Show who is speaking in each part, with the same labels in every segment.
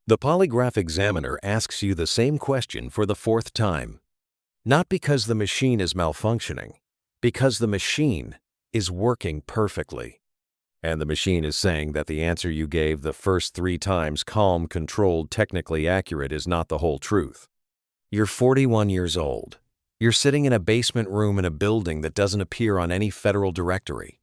Speaker 1: The polygraph examiner asks you the same question for the fourth time. Not because the machine is malfunctioning, because the machine is working perfectly. And the machine is saying that the answer you gave the first 3 times, calm, controlled, technically accurate, is not the whole truth. You're 41 years old. You're sitting in a basement room in a building that doesn't appear on any federal directory.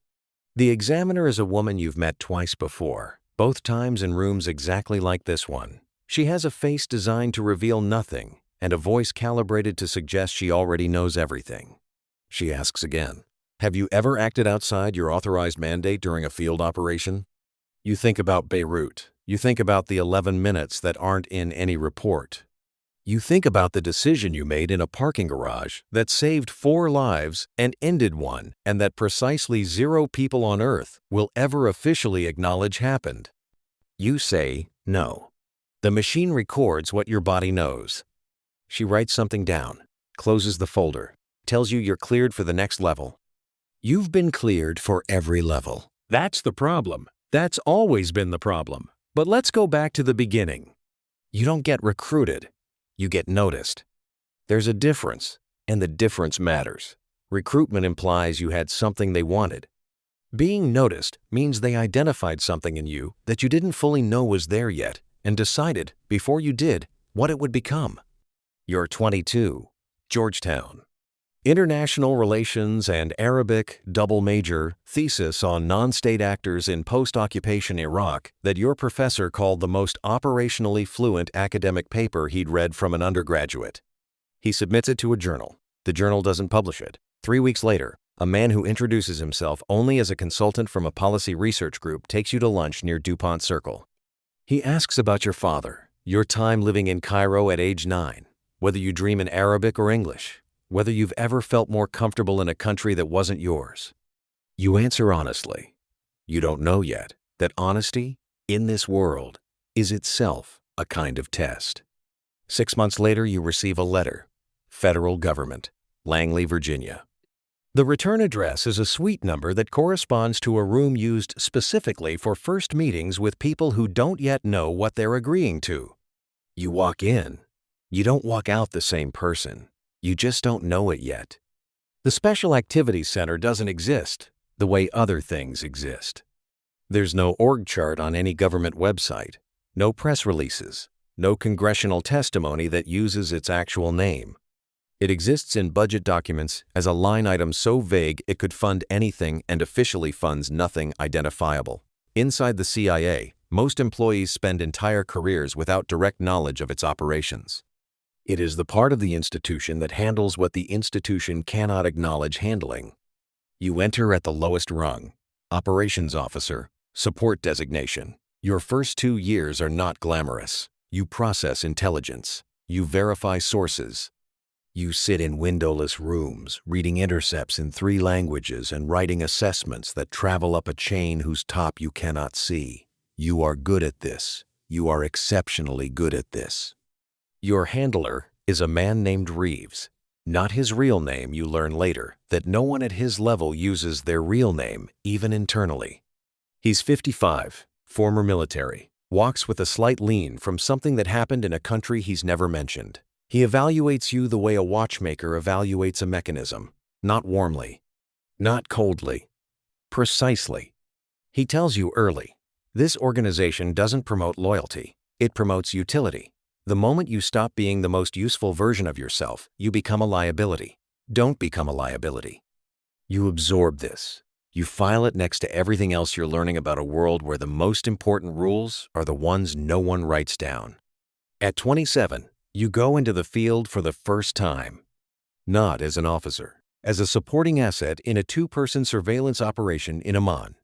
Speaker 1: The examiner is a woman you've met twice before, both times in rooms exactly like this one. She has a face designed to reveal nothing and a voice calibrated to suggest she already knows everything. She asks again, "Have you ever acted outside your authorized mandate during a field operation?" You think about Beirut. You think about the 11 minutes that aren't in any report. You think about the decision you made in a parking garage that saved 4 lives and ended one, and that precisely 0 people on Earth will ever officially acknowledge happened. You say no. The machine records what your body knows. She writes something down, closes the folder, tells you you're cleared for the next level. You've been cleared for every level. That's the problem. That's always been the problem. But let's go back to the beginning. You don't get recruited. You get noticed. There's a difference, and the difference matters. Recruitment implies you had something they wanted. Being noticed means they identified something in you that you didn't fully know was there yet and decided, before you did, what it would become. You're 22, Georgetown. International Relations and Arabic, double major, thesis on non-state actors in post-occupation Iraq that your professor called the most operationally fluent academic paper he'd read from an undergraduate. He submits it to a journal. The journal doesn't publish it. 3 weeks later, a man who introduces himself only as a consultant from a policy research group takes you to lunch near DuPont Circle. He asks about your father, your time living in Cairo at age 9, whether you dream in Arabic or English, whether you've ever felt more comfortable in a country that wasn't yours. You answer honestly. You don't know yet that honesty, in this world, is itself a kind of test. 6 months later, you receive a letter. Federal Government, Langley, Virginia. The return address is a suite number that corresponds to a room used specifically for first meetings with people who don't yet know what they're agreeing to. You walk in. You don't walk out the same person. You just don't know it yet. The Special Activities Center doesn't exist the way other things exist. There's no org chart on any government website, no press releases, no congressional testimony that uses its actual name. It exists in budget documents as a line item so vague it could fund anything and officially funds nothing identifiable. Inside the CIA, most employees spend entire careers without direct knowledge of its operations. It is the part of the institution that handles what the institution cannot acknowledge handling. You enter at the lowest rung, operations officer, support designation. Your first 2 years are not glamorous. You process intelligence. You verify sources. You sit in windowless rooms, reading intercepts in 3 languages and writing assessments that travel up a chain whose top you cannot see. You are good at this. You are exceptionally good at this. Your handler is a man named Reeves. Not his real name, you learn later, that no one at his level uses their real name, even internally. He's 55, former military, walks with a slight lean from something that happened in a country he's never mentioned. He evaluates you the way a watchmaker evaluates a mechanism, not warmly, not coldly, precisely. He tells you early, this organization doesn't promote loyalty, it promotes utility. The moment you stop being the most useful version of yourself, you become a liability. Don't become a liability. You absorb this. You file it next to everything else you're learning about a world where the most important rules are the ones no one writes down. At 27, you go into the field for the first time. Not as an officer, as a supporting asset in a 2-person surveillance operation in Amman.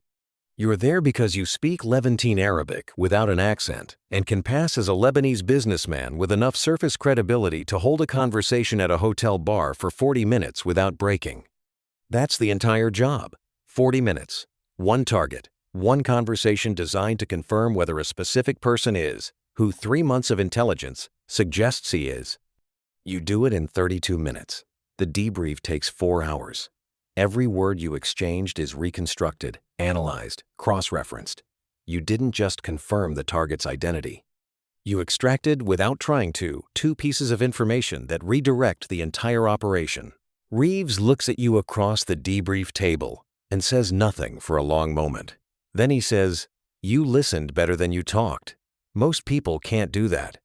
Speaker 1: You're there because you speak Levantine Arabic without an accent and can pass as a Lebanese businessman with enough surface credibility to hold a conversation at a hotel bar for 40 minutes without breaking. That's the entire job. 40 minutes, 1 target, 1 conversation designed to confirm whether a specific person is, who 3 months of intelligence suggests he is. You do it in 32 minutes. The debrief takes 4 hours. Every word you exchanged is reconstructed, analyzed, cross-referenced. You didn't just confirm the target's identity. You extracted, without trying to, two pieces of information that redirect the entire operation. Reeves looks at you across the debrief table and says nothing for a long moment. Then he says, "You listened better than you talked. Most people can't do that."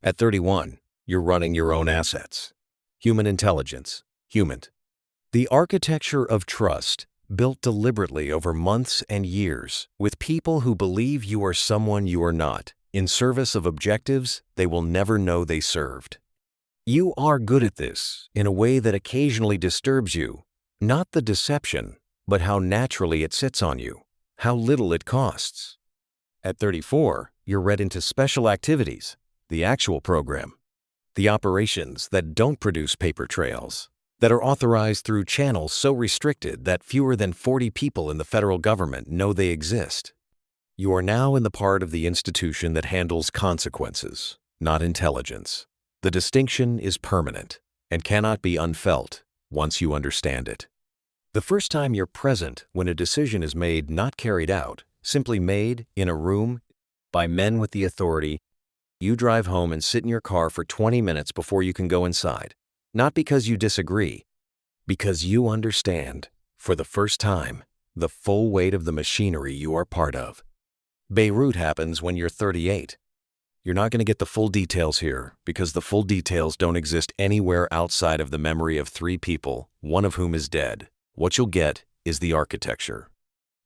Speaker 1: At 31, you're running your own assets. Human intelligence, HUMINT. The architecture of trust, built deliberately over months and years, with people who believe you are someone you are not, in service of objectives they will never know they served. You are good at this in a way that occasionally disturbs you, not the deception, but how naturally it sits on you, how little it costs. At 34, you're read into special activities, the actual program, the operations that don't produce paper trails, that are authorized through channels so restricted that fewer than 40 people in the federal government know they exist. You are now in the part of the institution that handles consequences, not intelligence. The distinction is permanent and cannot be unfelt once you understand it. The first time you're present when a decision is made, not carried out, simply made in a room by men with the authority, you drive home and sit in your car for 20 minutes before you can go inside. Not because you disagree, because you understand, for the first time, the full weight of the machinery you are part of. Beirut happens when you're 38. You're not going to get the full details here, because the full details don't exist anywhere outside of the memory of 3 people, one of whom is dead. What you'll get is the architecture.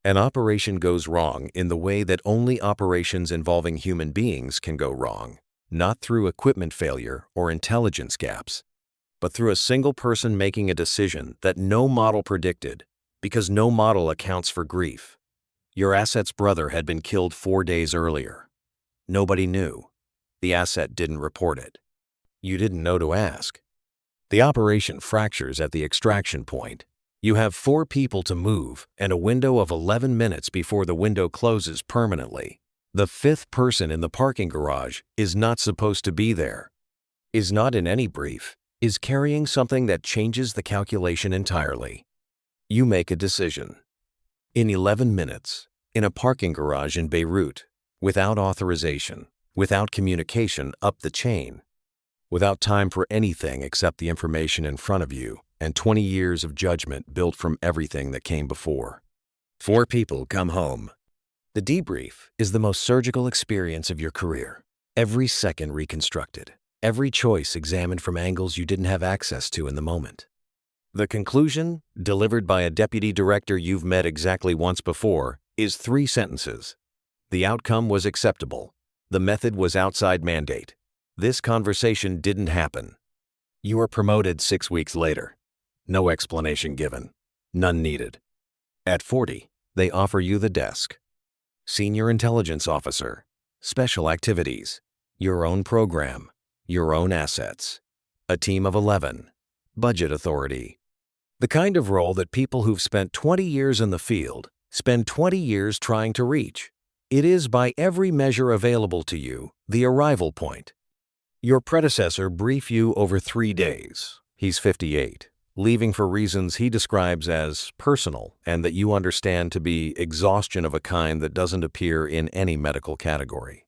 Speaker 1: An operation goes wrong in the way that only operations involving human beings can go wrong, not through equipment failure or intelligence gaps, but through a single person making a decision that no model predicted, because no model accounts for grief. Your asset's brother had been killed 4 days earlier. Nobody knew. The asset didn't report it. You didn't know to ask. The operation fractures at the extraction point. You have 4 people to move and a window of 11 minutes before the window closes permanently. The 5th person in the parking garage is not supposed to be there, is not in any brief, is carrying something that changes the calculation entirely. You make a decision. In 11 minutes, in a parking garage in Beirut, without authorization, without communication up the chain, without time for anything except the information in front of you, and 20 years of judgment built from everything that came before. 4 people come home. The debrief is the most surgical experience of your career. Every second reconstructed. Every choice examined from angles you didn't have access to in the moment. The conclusion, delivered by a deputy director you've met exactly once before, is 3 sentences. The outcome was acceptable. The method was outside mandate. This conversation didn't happen. You are promoted 6 weeks later. No explanation given. None needed. At 40, they offer you the desk. Senior Intelligence Officer. Special activities. Your own program. Your own assets. A team of 11. Budget authority. The kind of role that people who've spent 20 years in the field spend 20 years trying to reach. It is, by every measure available to you, the arrival point. Your predecessor briefed you over 3 days. He's 58. Leaving for reasons he describes as personal and that you understand to be exhaustion of a kind that doesn't appear in any medical category.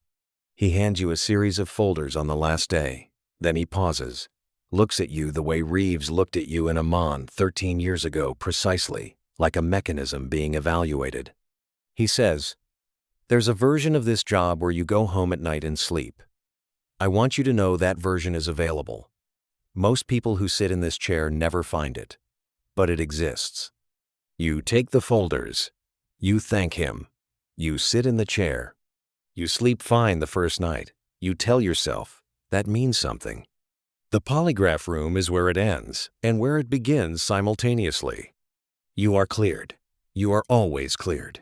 Speaker 1: He hands you a series of folders on the last day. Then he pauses, looks at you the way Reeves looked at you in Amman 13 years ago precisely, like a mechanism being evaluated. He says, "There's a version of this job where you go home at night and sleep. I want you to know that version is available. Most people who sit in this chair never find it, but it exists." You take the folders. You thank him. You sit in the chair. You sleep fine the first night. You tell yourself, that means something. The polygraph room is where it ends and where it begins simultaneously. You are cleared. You are always cleared.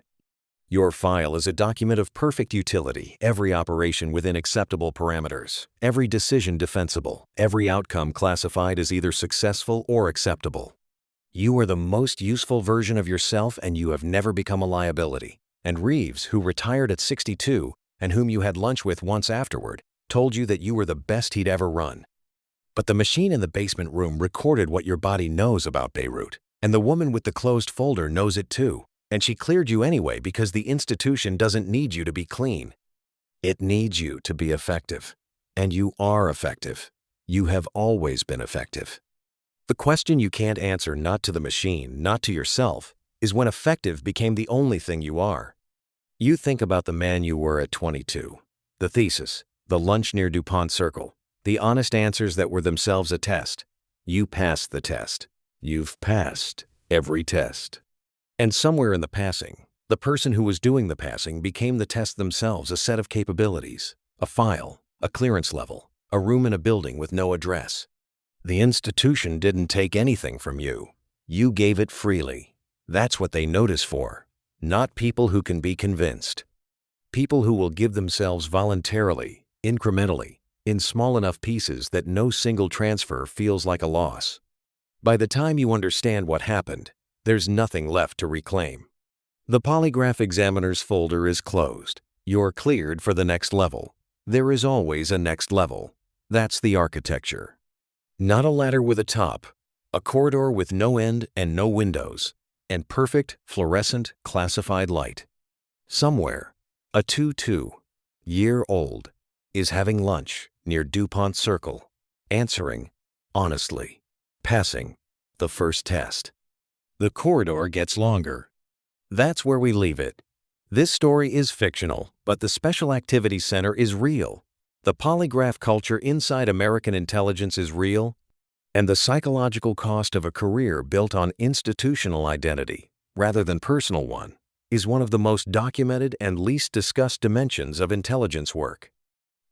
Speaker 1: Your file is a document of perfect utility, every operation within acceptable parameters, every decision defensible, every outcome classified as either successful or acceptable. You are the most useful version of yourself, and you have never become a liability. And Reeves, who retired at 62 and whom you had lunch with once afterward, told you that you were the best he'd ever run. But the machine in the basement room recorded what your body knows about Beirut, and the woman with the closed folder knows it too. And she cleared you anyway because the institution doesn't need you to be clean. It needs you to be effective. And you are effective. You have always been effective. The question you can't answer, not to the machine, not to yourself, is when effective became the only thing you are. You think about the man you were at 22, the thesis, the lunch near DuPont Circle, the honest answers that were themselves a test. You passed the test. You've passed every test. And somewhere in the passing, the person who was doing the passing became the test themselves, a set of capabilities, a file, a clearance level, a room in a building with no address. The institution didn't take anything from you. You gave it freely. That's what they notice for, not people who can be convinced. People who will give themselves voluntarily, incrementally, in small enough pieces that no single transfer feels like a loss. By the time you understand what happened, there's nothing left to reclaim. The polygraph examiner's folder is closed. You're cleared for the next level. There is always a next level. That's the architecture. Not a ladder with a top, a corridor with no end and no windows, and perfect, fluorescent, classified light. Somewhere, a 22-year-old is having lunch near DuPont Circle, answering, honestly, passing the first test. The corridor gets longer. That's where we leave it. This story is fictional, but the Special Activities Center is real. The polygraph culture inside American intelligence is real, and the psychological cost of a career built on institutional identity, rather than personal one, is one of the most documented and least discussed dimensions of intelligence work.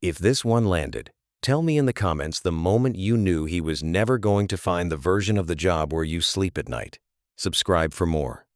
Speaker 1: If this one landed, tell me in the comments the moment you knew he was never going to find the version of the job where you sleep at night. Subscribe for more.